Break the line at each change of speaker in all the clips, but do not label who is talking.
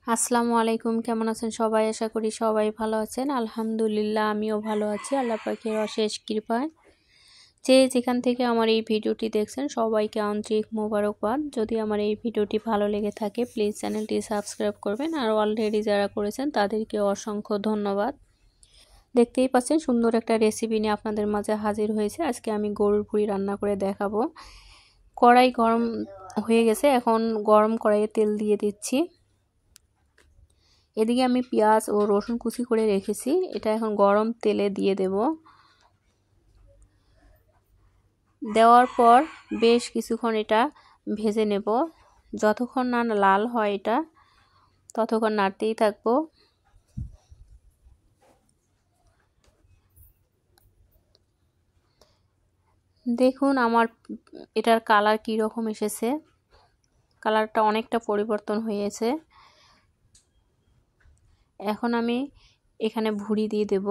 আসসালামু আলাইকুম, কেমন আছেন সবাই? আশা করি সবাই ভালো আছেন। আলহামদুলিল্লাহ আমিও ভালো আছি, আল্লাহ পাকের অশেষ কৃপায়। যে যেখান থেকে আমার এই ভিডিওটি দেখছেন সবাইকে আন্তরিক মোবারকবাদ। যদি আমার এই ভিডিওটি ভালো লেগে থাকে প্লিজ চ্যানেলটি সাবস্ক্রাইব করবেন, আর অলরেডি যারা করেছেন তাদেরকে অসংখ্য ধন্যবাদ। দেখতেই পাচ্ছেন সুন্দর একটা রেসিপি নিয়ে আপনাদের মাঝে হাজির হয়েছে। আজকে আমি গরুর ভুঁড়ি রান্না করে দেখাবো। কড়াই গরম হয়ে গেছে, এখন গরম কড়াইয়ে তেল দিয়ে দিচ্ছি। এদিকে আমি পেঁয়াজ ও রসুন কুচি করে রেখেছি, এটা এখন গরম তেলে দিয়ে দেব। দেওয়ার পর বেশ কিছুক্ষণ এটা ভেজে নেব, যতক্ষণ না লাল হয় এটা ততক্ষণ নাড়তেই থাকবো। দেখুন আমার এটার কালার কি রকম এসেছে, কালারটা অনেকটা পরিবর্তন হয়েছে। এখন আমি এখানে ভুঁড়ি দিয়ে দেব।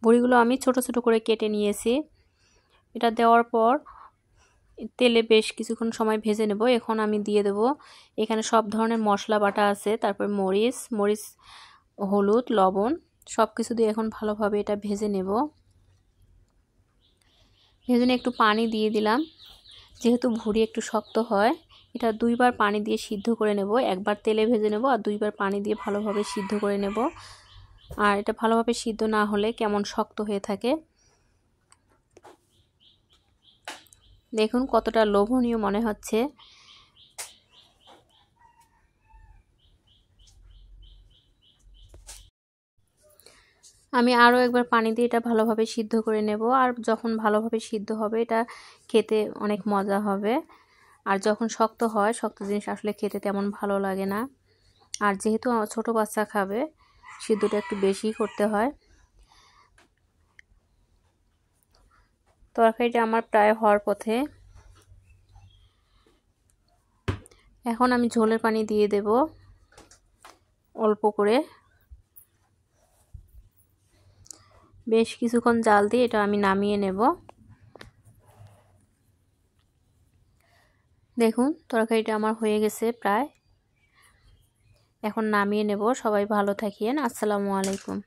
ভুঁড়িগুলো আমি ছোট ছোট করে কেটে নিয়েছি। এটা দেওয়ার পর তেলে বেশ কিছুক্ষণ সময় ভেজে নেব। এখন আমি দিয়ে দেব এখানে সব ধরনের মশলা বাটা আছে, তারপর মরিচ, হলুদ, লবণ সব কিছু দিয়ে এখন ভালোভাবে এটা ভেজে নেব। ভেজে নিয়ে একটু পানি দিয়ে দিলাম, যেহেতু ভুঁড়ি একটু শক্ত হয়। এটা দুইবার পানি দিয়ে সিদ্ধ করে নেব, একবার তেলে ভেজে নেব আর দুইবার পানি দিয়ে ভালোভাবে সিদ্ধ করে নেব। আর এটা ভালোভাবে সিদ্ধ না হলে কেমন শক্ত হয়ে থাকে। দেখুন কতটা লোভনীয় মনে হচ্ছে। আমি আরও একবার পানি দিয়ে এটা ভালোভাবে সিদ্ধ করে নেব। আর যখন ভালোভাবে সিদ্ধ হবে এটা খেতে অনেক মজা হবে। আর যখন শক্ত হয়, শক্ত জিনিস আসলে খেতে তেমন ভালো লাগে না। আর যেহেতু ছোট বাচ্চা খাবে, সিদ্ধটা একটু বেশি করতে হয়। তরকারিটা আমার প্রায় হওয়ার পথে। এখন আমি ঝোলের পানি দিয়ে দেব অল্প করে। বেশ কিছুক্ষণ জাল দিয়ে এটা আমি নামিয়ে নেব। দেখুন তরকারিটা আমার হয়ে গেছে প্রায়। এখন নামিয়ে নেব। সবাই ভালো থাকিয়েন। আসসালামু আলাইকুম।